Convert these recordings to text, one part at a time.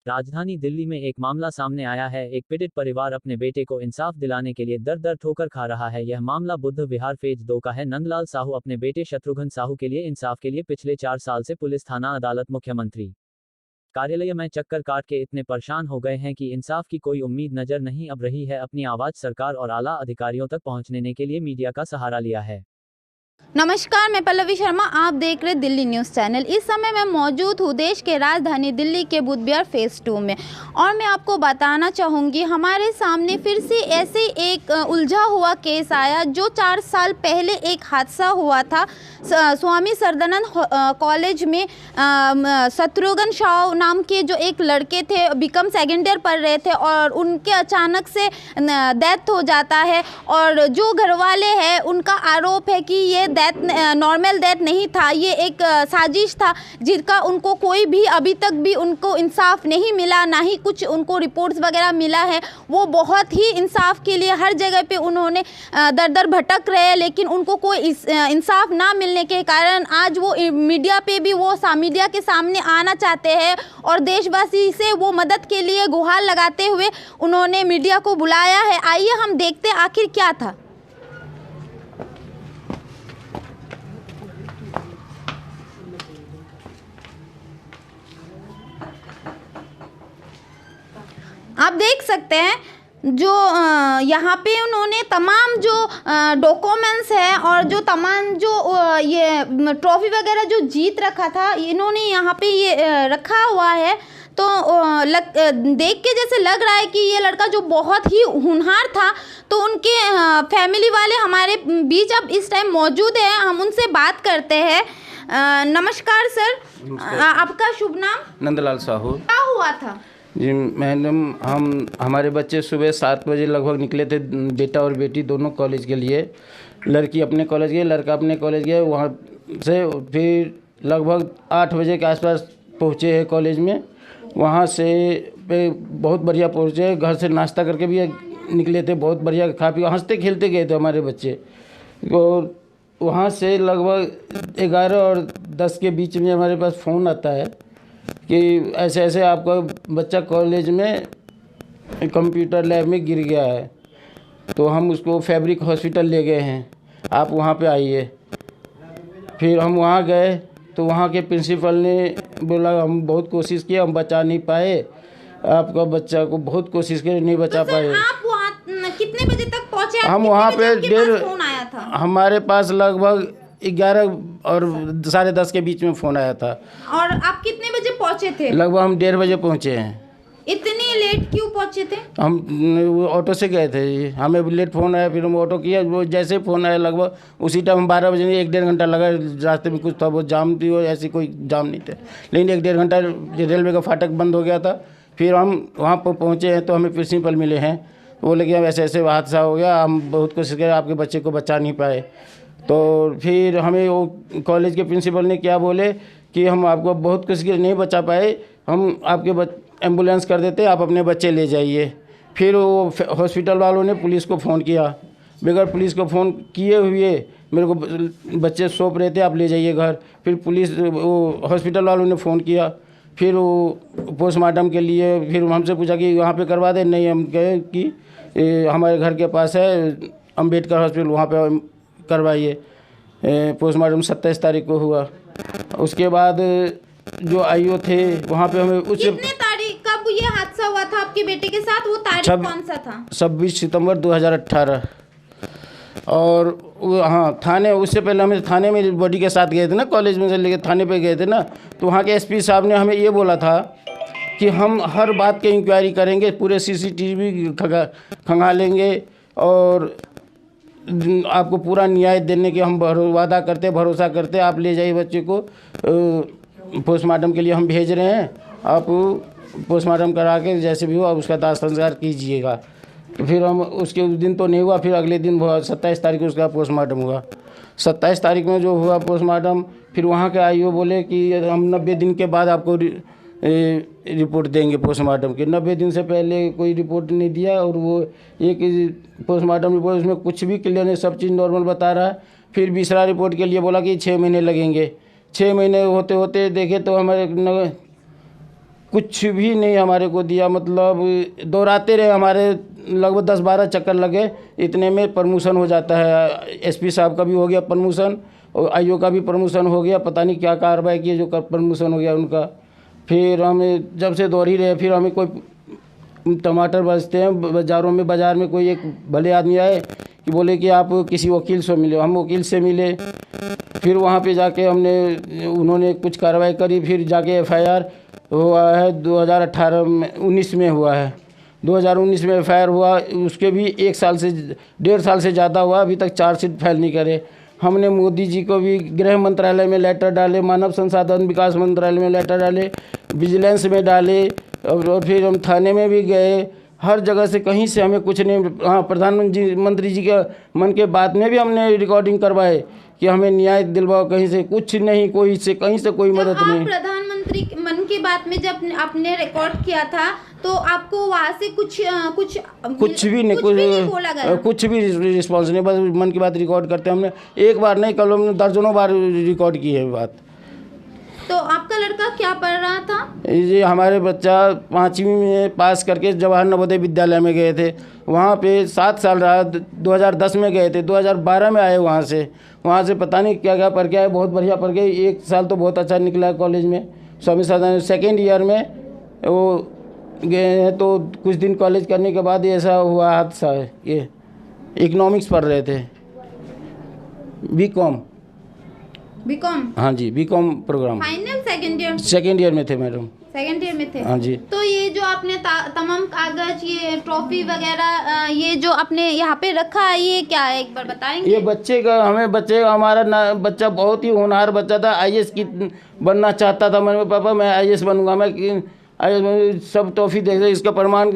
राजधानी दिल्ली में एक मामला सामने आया है। एक पीड़ित परिवार अपने बेटे को इंसाफ दिलाने के लिए दर दर ठोकर खा रहा है। यह मामला बुद्ध विहार फेज 2 का है। नंदलाल साहू अपने बेटे शत्रुघ्न साहू के लिए इंसाफ के लिए पिछले 4 साल से पुलिस थाना अदालत मुख्यमंत्री कार्यालय में चक्कर काट के इतने परेशान हो गए हैं कि इंसाफ की कोई उम्मीद नजर नहीं अब रही है। अपनी आवाज सरकार और आला अधिकारियों तक पहुंचने के लिए मीडिया का सहारा लिया है। नमस्कार, मैं पल्लवी शर्मा, आप देख रहे दिल्ली न्यूज़ चैनल। इस समय मैं मौजूद हूँ देश के राजधानी दिल्ली के बुद्ध विहार फेज 2 में और मैं आपको बताना चाहूँगी हमारे सामने फिर से ऐसे एक उलझा हुआ केस आया जो 4 साल पहले एक हादसा हुआ था। स्वामी सरदानंद कॉलेज में शत्रुघ्न साहू नाम के जो एक लड़के थे, बीकॉम सेकेंड ईयर पढ़ रहे थे और उनके अचानक से डेथ हो जाता है। और जो घरवाले हैं उनका आरोप है कि ये डेथ नॉर्मल डेथ नहीं था, ये एक साजिश था जिसका उनको कोई भी अभी तक भी उनको इंसाफ नहीं मिला, ना ही कुछ उनको रिपोर्ट्स वगैरह मिला है। वो बहुत ही इंसाफ के लिए हर जगह पे उन्होंने दर दर भटक रहे हैं, लेकिन उनको कोई इंसाफ ना मिलने के कारण आज वो मीडिया पे भी वो मीडिया के सामने आना चाहते हैं और देशवासी से वो मदद के लिए गुहार लगाते हुए उन्होंने मीडिया को बुलाया है। आइए हम देखते हैं आखिर क्या था। आप देख सकते हैं जो यहाँ पे उन्होंने तमाम जो डॉक्यूमेंट्स है और जो तमाम जो ये ट्रॉफी वगैरह जो जीत रखा था इन्होंने यहाँ पे ये रखा हुआ है। तो देख के जैसे लग रहा है कि ये लड़का जो बहुत ही होनहार था। तो उनके फैमिली वाले हमारे बीच अब इस टाइम मौजूद है, हम उनसे बात करते हैं। नमस्कार सर। आपका शुभ नाम? नंदलाल साहू। क्या हुआ था? जी मैडम, हमारे बच्चे सुबह 7 बजे लगभग निकले थे, बेटा और बेटी दोनों कॉलेज के लिए। लड़की अपने कॉलेज गई, लड़का अपने कॉलेज गया। वहाँ से फिर लगभग 8 बजे के आसपास पहुँचे हैं कॉलेज में। वहाँ से बहुत बढ़िया पहुँचे, घर से नाश्ता करके भी निकले थे, बहुत बढ़िया खा पी हंसते खेलते गए थे हमारे बच्चे। और वहाँ से लगभग 11 और 10 के बीच में हमारे पास फ़ोन आता है कि ऐसे ऐसे आपका बच्चा कॉलेज में कंप्यूटर लैब में गिर गया है, तो हम उसको फैब्रिक हॉस्पिटल ले गए हैं, आप वहाँ पे आइए। फिर हम वहाँ गए तो वहाँ के प्रिंसिपल ने बोला हम बहुत कोशिश किए, हम बचा नहीं पाए आपका बच्चा को, बहुत कोशिश किए नहीं बचा पाए। आप वहाँ कितने बजे तक पहुँचे? हम वहाँ पे फोन आया था हमारे पास लगभग 11 और 10:30 के बीच में फ़ोन आया था। और आप कितने बजे पहुंचे थे? लगभग हम 1:30 बजे पहुंचे हैं। इतनी लेट क्यों पहुंचे थे? हम वो ऑटो से गए थे, हमें लेट फ़ोन आया, फिर हम ऑटो किया। वो जैसे फ़ोन आया लगभग उसी टाइम हम 12 बजे, 1-1.5 घंटा लगा। रास्ते में कुछ था, वो जाम थी, और ऐसी कोई जाम नहीं थे, लेकिन 1-1.5 घंटा रेलवे का फाटक बंद हो गया था। फिर हम वहाँ पर पहुँचे हैं तो हमें प्रिंसिपल मिले हैं, बोले कि ऐसे ऐसे हादसा हो गया, हम बहुत कोशिश करें, आपके बच्चे को बचा नहीं पाए। तो फिर हमें वो कॉलेज के प्रिंसिपल ने क्या बोले कि हम आपको बहुत कोशिश की नहीं बचा पाए, हम आपके एम्बुलेंस कर देते, आप अपने बच्चे ले जाइए। फिर वो हॉस्पिटल वालों ने पुलिस को फ़ोन किया, बगैर पुलिस को फ़ोन किए हुए मेरे को बच्चे सौंप रहे थे, आप ले जाइए घर। फिर पुलिस वो हॉस्पिटल वालों ने फ़ोन किया, फिर वो पोस्टमार्टम के लिए फिर हमसे पूछा कि वहाँ पे करवा दें। नहीं, हम कहे कि हमारे घर के पास है अम्बेडकर हॉस्पिटल, वहाँ पे करवाइए। पोस्टमार्टम 27 तारीख को हुआ। उसके बाद जो आईओ थे वहाँ पे हमें उस कितने तारीख कब ये हादसा हुआ था आपके बेटे के साथ? वो तारीख कौन सा था? 26 सितंबर 2018। और हाँ, थाने उससे पहले हमें थाने में बॉडी के साथ गए थे ना, कॉलेज में से लेके थाने पे गए थे ना, तो वहाँ के एसपी साहब ने हमें ये बोला था कि हम हर बात की इंक्वायरी करेंगे, पूरे CCTV खंगालेंगे और आपको पूरा न्याय देने के हम वादा करते, भरोसा करते। आप ले जाइए बच्चे को, पोस्टमार्टम के लिए हम भेज रहे हैं, आप पोस्टमार्टम करा के जैसे भी हो आप उसका दाह संस्कार कीजिएगा। तो फिर हम उसके उस दिन तो नहीं हुआ, फिर अगले दिन 27 तारीख को उसका पोस्टमार्टम हुआ। 27 तारीख में जो हुआ पोस्टमार्टम, फिर वहाँ के आईओ बोले कि हम 90 दिन के बाद आपको रिपोर्ट देंगे पोस्टमार्टम की। 90 दिन से पहले कोई रिपोर्ट नहीं दिया, और वो एक पोस्टमार्टम रिपोर्ट उसमें कुछ भी क्लियर नहीं, सब चीज़ नॉर्मल बता रहा है। फिर दूसरा रिपोर्ट के लिए बोला कि 6 महीने लगेंगे। 6 महीने होते होते देखे तो हमारे कुछ भी नहीं हमारे को दिया, मतलब दोहराते रहे, हमारे लगभग 10-12 चक्कर लगे, इतने में प्रमोशन हो जाता है। एसपी साहब का भी हो गया प्रमोशन और आईओ का भी प्रमोशन हो गया, पता नहीं क्या कार्रवाई की जो प्रमोशन हो गया उनका। फिर हमें जब से दौड़ ही रहे, फिर हमें कोई टमाटर बेचते हैं बाज़ार में कोई एक भले आदमी आए कि बोले कि आप किसी वकील से मिले, हम वकील से मिले। फिर वहाँ पे जाके उन्होंने कुछ कार्रवाई करी, फिर जाके एफआईआर हुआ है 2019 में हुआ है। 2019 में एफआईआर हुआ, उसके भी 1.5 साल से ज़्यादा हुआ, अभी तक चार्जशीट फाइल नहीं करे। हमने मोदी जी को भी गृह मंत्रालय में लेटर डाले, मानव संसाधन विकास मंत्रालय में लेटर डाले, विजिलेंस में डाले, और फिर हम थाने में भी गए, हर जगह से कहीं से हमें कुछ नहीं। हाँ, प्रधानमंत्री जी के मन के बात में भी हमने रिकॉर्डिंग करवाए कि हमें न्याय दिलवाओ, कहीं से कुछ नहीं, कहीं से कोई मदद नहीं। प्रधानमंत्री मन की बात में जब आपने रिकॉर्ड किया था तो आपको वहाँ से कुछ भी नहीं बोला गया? कुछ भी रिस्पॉन्स नहीं, बस मन की बात रिकॉर्ड करते हमने, एक बार नहीं, कल हमने दर्जनों बार रिकॉर्ड की है बात। तो आपका लड़का क्या पढ़ रहा था? ये हमारे बच्चा 5वीं में पास करके जवाहर नवोदय विद्यालय में गए थे, वहाँ पे 7 साल रहा। 2010 में गए थे, 2012 में आए वहाँ से पता नहीं क्या क्या पढ़ के आए, बहुत बढ़िया पढ़ गए। 1 साल तो बहुत अच्छा निकला कॉलेज में, स्वामी सदानंद। 2nd ईयर में वो गए हैं, तो कुछ दिन कॉलेज करने के बाद ऐसा हुआ हादसा है। ये इकोनॉमिक्स पढ़ रहे थे, बीकॉम। हाँ जी, BCom program. Final 2nd year में थे मैडम। 2nd ईयर में थे? हाँ जी। तो ये जो आपने तमाम कागज, ये ट्रॉफी वगैरह, ये जो आपने यहाँ पे रखा है, ये क्या है, एक बार बताएंगे? ये हमारा बच्चा बहुत ही होनहार बच्चा था, IAS की बनना चाहता था। मैंने पापा मैं IAS बनूंगा, मैं IAS सब ट्रॉफी देख सकते, इसका प्रमाण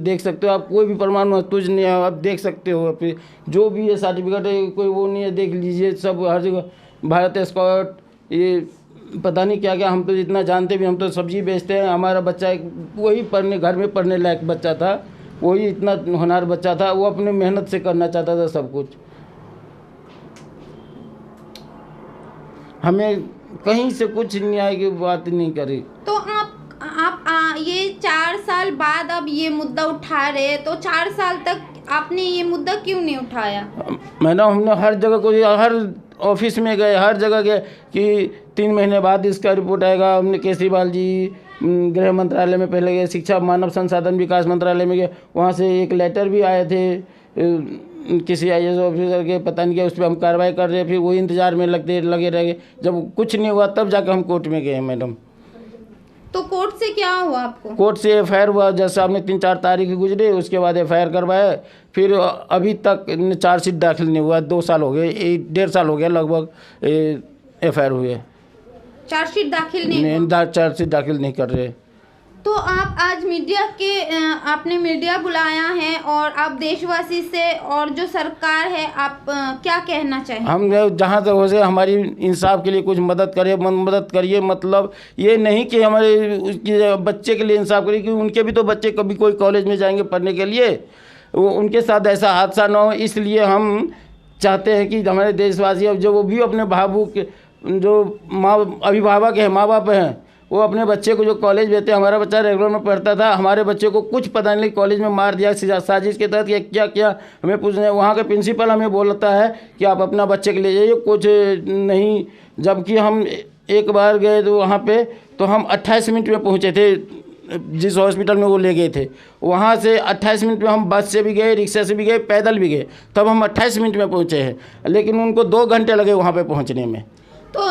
देख सकते हो आप, कोई भी प्रमाण महसूस नहीं है, आप देख सकते हो। फिर जो भी ये सर्टिफिकेट है, कोई वो नहीं है, देख लीजिए सब, हर जगह भारत स्काउट, ये पता नहीं क्या क्या, हम तो जितना जानते भी, हम तो सब्जी बेचते हैं। हमारा बच्चा वही घर में पढ़ने लायक बच्चा था, वही इतना होनहार बच्चा था, वो अपने मेहनत से करना चाहता था सब कुछ। हमें कहीं से कुछ न्याय की बात नहीं करी। तो आप ये 4 साल बाद अब ये मुद्दा उठा रहे हैं, तो 4 साल तक आपने ये मुद्दा क्यों नहीं उठाया? मैडम, हमने हर जगह हर ऑफिस में गए, हर जगह गए कि 3 महीने बाद इसका रिपोर्ट आएगा। हमने केजरीवाल जी गृह मंत्रालय में पहले गए, शिक्षा मानव संसाधन विकास मंत्रालय में गए, वहाँ से एक लेटर भी आए थे किसी IAS ऑफिसर के, पता नहीं क्या, उस पर हम कार्रवाई कर रहे, फिर वही इंतजार में लगे रह गए। जब कुछ नहीं हुआ तब जाकर हम कोर्ट में गए मैडम। तो कोर्ट से क्या हुआ आपको? कोर्ट से एफआईआर हुआ, जज साहब ने 3-4 तारीख गुजरे, उसके बाद एफआईआर करवाया। फिर अभी तक चार्जशीट दाखिल नहीं हुआ, 2 साल हो गए, 1.5 साल हो गया लगभग एफआईआर हुए, चार्जशीट दाखिल नहीं, चार्जशीट दाखिल नहीं कर रहे। तो आप आज आपने मीडिया बुलाया है, और आप देशवासी से और जो सरकार है, आप क्या कहना चाहें? हम जहाँ तक हो सके हमारी इंसाफ के लिए कुछ मदद करिए। मतलब ये नहीं कि हमारे उसके बच्चे के लिए इंसाफ करिए, क्योंकि उनके भी तो बच्चे कभी कोई कॉलेज में जाएंगे पढ़ने के लिए, उनके साथ ऐसा हादसा ना हो। इसलिए हम चाहते हैं कि हमारे देशवासी, अब जो वो भी अपने जो अभिभावक हैं, माँ बाप हैं, वो अपने बच्चे को जो कॉलेज भेजते हैं, हमारा बच्चा रेगुलर में पढ़ता था, हमारे बच्चे को कुछ पता नहीं कॉलेज में मार दिया साजिश के तहत, क्या क्या हमें पूछने। वहाँ का प्रिंसिपल हमें बोलता है कि आप अपना बच्चे के लिए जाइए, कुछ नहीं। जबकि हम एक बार गए तो वहाँ पे तो हम 28 मिनट में पहुँचे थे, जिस हॉस्पिटल में वो ले गए थे। वहाँ से 28 मिनट में हम बस से भी गए, रिक्शा से भी गए, पैदल भी गए, तब हम 28 मिनट में पहुँचे हैं, लेकिन उनको 2 घंटे लगे वहाँ पे पहुँचने में। तो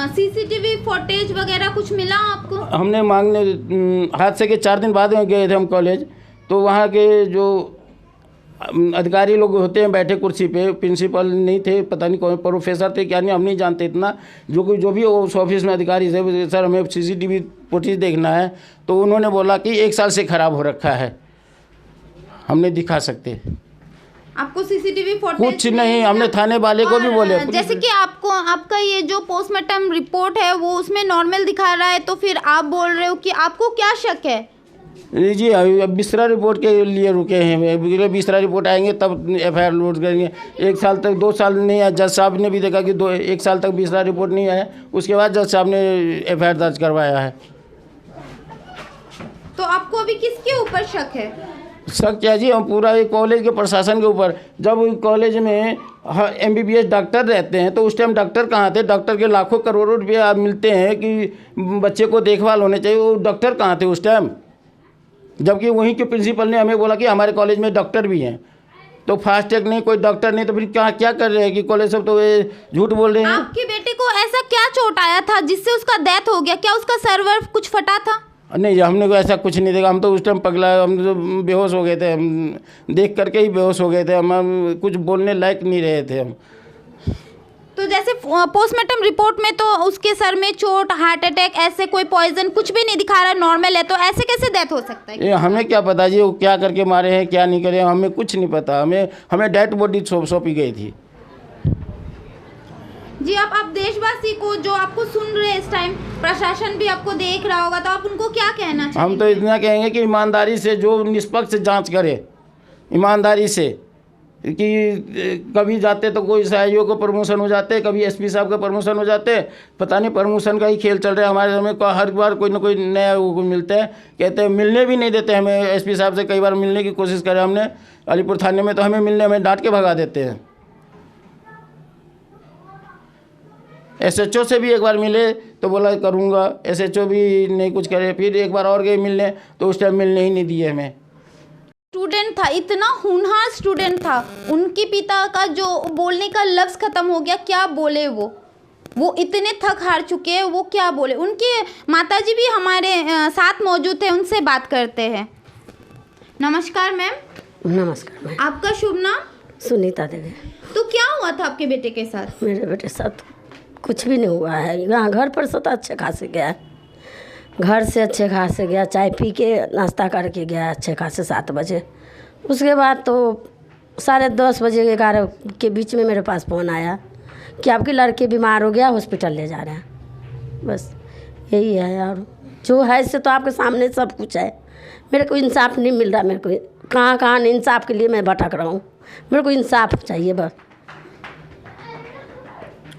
CCTV फुटेज वगैरह कुछ मिला आपको? हमने मांगने हादसे के 4 दिन बाद गए थे हम कॉलेज, तो वहाँ के जो अधिकारी लोग होते हैं बैठे कुर्सी पे, प्रिंसिपल नहीं थे, पता नहीं कौन प्रोफेसर थे क्या नहीं, हम नहीं जानते इतना। जो भी उस ऑफिस में अधिकारी थे, सर हमें CCTV फुटेज देखना है, तो उन्होंने बोला कि 1 साल से ख़राब हो रखा है, हम नहीं दिखा सकते। आपको CCTV फुटेज कुछ नहीं, हमने थाने वाले को भी बोले। जैसे कि आपका ये जो पोस्टमार्टम रिपोर्ट है वो उसमें नॉर्मल दिखा रहा है, तो फिर आप बोल रहे हो कि आपको क्या शक है? जी अब बिस्तरा रिपोर्ट के लिए रुके हैं, बिस्तरा रिपोर्ट आएंगे तब FIR लोड करेंगे। 1 साल तक 2 साल नहीं आया, जज साहब ने भी देखा कि 1 साल तक बिस्तरा रिपोर्ट नहीं आया, उसके बाद जज साहब ने FIR दर्ज करवाया है। आपको अभी किसके ऊपर शक है? शक क्या जी, हम पूरा एक कॉलेज के प्रशासन के ऊपर। जब कॉलेज में MBBS डॉक्टर रहते हैं तो उस टाइम डॉक्टर कहाँ थे? डॉक्टर के लाखों करोड़ों रुपये मिलते हैं कि बच्चे को देखभाल होने चाहिए, वो डॉक्टर कहाँ थे उस टाइम? जबकि वहीं के प्रिंसिपल ने हमें बोला कि हमारे कॉलेज में डॉक्टर भी हैं। तो फास्ट ट्रैक नहीं, कोई डॉक्टर नहीं, तो फिर क्या कर रहे हैं कि कॉलेज सब तो ये झूठ बोल रहे हैं। आपके बेटे को ऐसा क्या चोट आया था जिससे उसका डेथ हो गया? क्या उसका सर्वर कुछ फटा था? नहीं, हमने को ऐसा कुछ नहीं देखा। हम तो उस टाइम पगला, हम तो बेहोश हो गए थे, हम देख करके ही बेहोश हो गए थे। हम कुछ बोलने लायक नहीं रहे थे हम। तो जैसे पोस्टमार्टम रिपोर्ट में तो उसके सर में चोट, हार्ट अटैक, ऐसे कोई पॉइजन कुछ भी नहीं दिखा रहा, नॉर्मल है, तो ऐसे कैसे डेथ हो सकता है? ये हमें क्या पता जी, वो क्या करके मारे हैं क्या नहीं करे, हमें कुछ नहीं पता। हमें डेड बॉडी सौंपी गई थी। जी, आप देशवासी को जो आपको सुन रहे हैं इस टाइम, प्रशासन भी आपको देख रहा होगा, तो आप उनको क्या कहना चाहेंगे? हम तो इतना कहेंगे कि ईमानदारी से जो निष्पक्ष जांच करे, ईमानदारी से। कि कभी जाते तो कोई SIO को प्रमोशन हो जाते, कभी SP साहब का प्रमोशन हो जाते, पता नहीं प्रमोशन का ही खेल चल रहा है हमारे। हमें हर बार कोई ना कोई नया वो मिलता है, कहते हैं मिलने भी नहीं देते हमें। SP साहब से कई बार मिलने की कोशिश करे हमने अलीपुर थाने में, तो हमें डांट के भगा देते हैं। SHO से भी एक बार मिले तो बोला करूँगा, SHO भी नहीं कुछ करे। फिर एक बार और गए मिलने तो उस टाइम मिलने ही नहीं दिए हमें। स्टूडेंट था, इतना होनहार स्टूडेंट था, उनके पिता का जो बोलने का लफ्ज़ ख़त्म हो गया। क्या बोले वो इतने थक हार चुके हैं, वो क्या बोले। उनके माताजी भी हमारे साथ मौजूद थे, उनसे बात करते हैं। नमस्कार मैम। नमस्कार मैम। आपका शुभ नाम? सुनीता देवी। तो क्या हुआ था आपके बेटे के साथ? मेरे बेटे साथ कुछ भी नहीं हुआ है। यहाँ घर पर से तो अच्छे खासे गया, घर से अच्छे खासे गया, चाय पी के नाश्ता करके गया अच्छे खासे 7 बजे। उसके बाद तो 10:30 बजे 11 के बीच में मेरे पास फ़ोन आया कि आपके लड़के बीमार हो गया, हॉस्पिटल ले जा रहे हैं। बस यही है, और जो है इससे तो आपके सामने सब कुछ है। मेरे को इंसाफ नहीं मिल रहा, मेरे को कहाँ इंसाफ के लिए मैं भटक रहा हूँ। मेरे को इंसाफ चाहिए बस।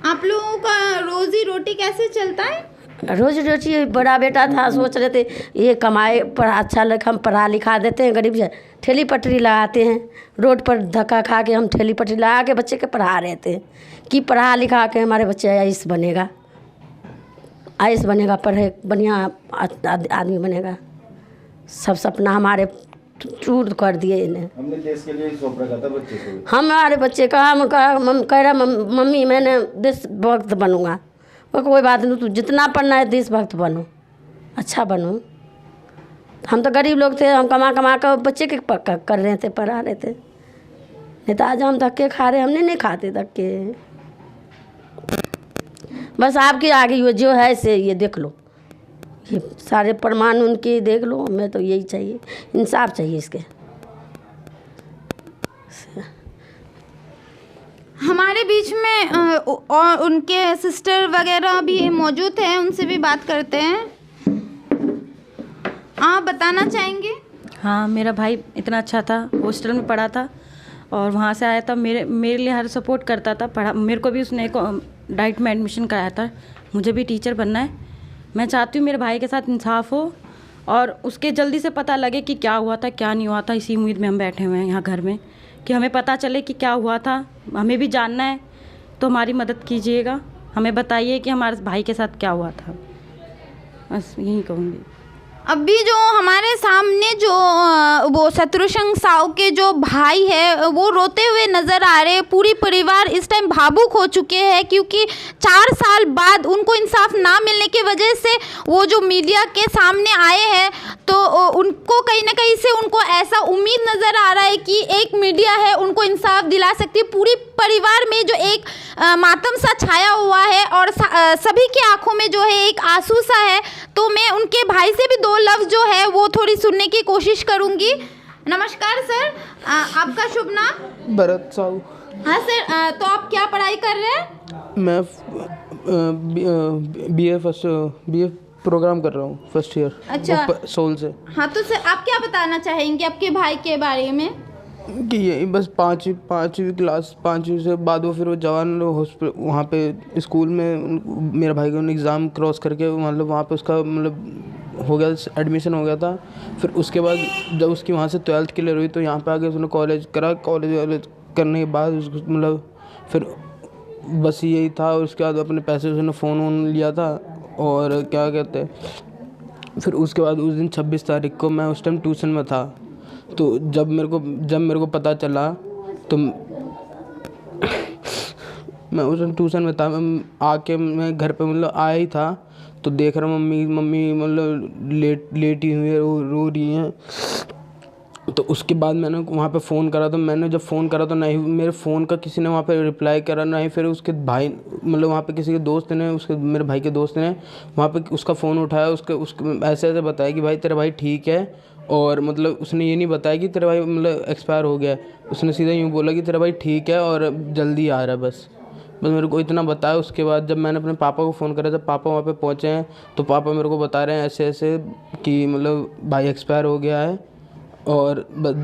आप लोगों का रोजी रोटी कैसे चलता है? रोजी रोटी बड़ा बेटा था, सोच रहे थे ये कमाए पर अच्छा हम पढ़ा लिखा देते हैं, गरीब से ठेली पटरी लगाते हैं, रोड पर धक्का खा के हम ठेली पटरी लगा के बच्चे के पढ़ा रहे थे कि पढ़ा लिखा के हमारे बच्चे आईएएस बनेगा, पढ़े बढ़िया आदमी बनेगा। सब सपना हमारे टूट कर दिए इन्हें। हमने देश के लिए सौंप रखा था बच्चे को। हमारे बच्चे का हम कह रहा मम्मी मैंने देशभक्त बनूंगा। वो कोई बात नहीं, तू जितना पढ़ना है देशभक्त बनो, अच्छा बनो। हम तो गरीब लोग थे, हम कमा कर बच्चे के कर रहे थे, पढ़ा रहे थे। नहीं तो आज हम धक्के खा रहे, हमने नहीं खाते धक्के। बस आपके आगे ये जो है से ये देख लो, ये सारे प्रमाण उनके देख लो। हमें तो यही चाहिए, इंसाफ चाहिए इसके। हमारे बीच में और उनके सिस्टर वगैरह भी मौजूद हैं, उनसे भी बात करते हैं। आप बताना चाहेंगे? हाँ, मेरा भाई इतना अच्छा था, हॉस्टल में पढ़ा था और वहाँ से आया था, मेरे लिए हर सपोर्ट करता था। पढ़ा, मेरे को भी उसने एक डाइट में एडमिशन कराया था। मुझे भी टीचर बनना है। मैं चाहती हूँ मेरे भाई के साथ इंसाफ हो और उसके जल्दी से पता लगे कि क्या हुआ था क्या नहीं हुआ था। इसी उम्मीद में हम बैठे हुए हैं यहाँ घर में कि हमें पता चले कि क्या हुआ था। हमें भी जानना है, तो हमारी मदद कीजिएगा। हमें बताइए कि हमारे भाई के साथ क्या हुआ था। बस यही कहूँगी। अभी जो हमारे सामने जो वो शत्रुघ्न साहू के जो भाई है वो रोते हुए नज़र आ रहे हैं। पूरी परिवार इस टाइम भावुक हो चुके हैं क्योंकि 4 साल बाद उनको इंसाफ ना मिलने की वजह से वो जो मीडिया के सामने आए हैं, तो उनको कहीं ना कहीं से उनको ऐसा उम्मीद नज़र आ रहा है कि एक मीडिया है उनको इंसाफ दिला सकती है। पूरी परिवार में जो एक मातम सा छाया हुआ है और सभी की आंखों में जो है एक आंसू सा है। तो मैं उनके भाई से भी 2 लफ्ज़ जो है वो थोड़ी सुनने की कोशिश करूंगी। नमस्कार सर, आपका शुभ नाम? भरत साहू। हाँ सर, तो आप क्या पढ़ाई कर रहे हैं? मैं BA प्रोग्राम कर रहा हूँ, फर्स्ट ईयर। अच्छा, सोल से। हाँ, तो सर आप क्या बताना चाहेंगे आपके भाई के बारे में? कि यही बस पाँचवीं क्लास, 5वीं से बाद वो फिर वो जवान हॉस्पिटल वहाँ पे स्कूल में मेरे भाई को एग्ज़ाम क्रॉस करके मतलब वहाँ पे उसका मतलब हो गया, एडमिशन हो गया था। फिर उसके बाद जब उसकी वहाँ से 12th क्लियर हुई तो यहाँ पे आके उसने कॉलेज करा। कॉलेज करने के बाद उसको मतलब फिर बस यही था। और उसके बाद अपने पैसे उसने फ़ोन वोन लिया था। और क्या कहते हैं, फिर उसके बाद उस दिन 26 तारीख को मैं उस टाइम ट्यूशन में था। तो जब मेरे को पता चला तो मैं उस दिन ट्यूशन में था। मैं आके मैं घर पे मतलब आया ही था तो देख रहा मम्मी मतलब लेटी हुई है, रो रही हैं। तो उसके बाद मैंने वहाँ पे फ़ोन करा। तो मैंने जब फ़ोन करा तो ना ही मेरे फ़ोन का किसी ने वहाँ पे रिप्लाई करा, ना ही फिर उसके भाई मतलब वहाँ पे किसी के दोस्त ने मेरे भाई के दोस्त ने वहाँ पे उसका फ़ोन उठाया। उसके ऐसे बताया कि भाई तेरा भाई ठीक है। और मतलब उसने ये नहीं बताया कि तेरा भाई मतलब एक्सपायर हो गया। उसने सीधा यूँ बोला कि तेरा भाई ठीक है और जल्दी आ रहा है। बस मेरे को इतना बताया। उसके बाद जब मैंने अपने पापा को फ़ोन करा, जब पापा वहाँ पे पहुँचे हैं तो पापा मेरे को बता रहे हैं ऐसे ऐसे कि मतलब भाई एक्सपायर हो गया है। और बस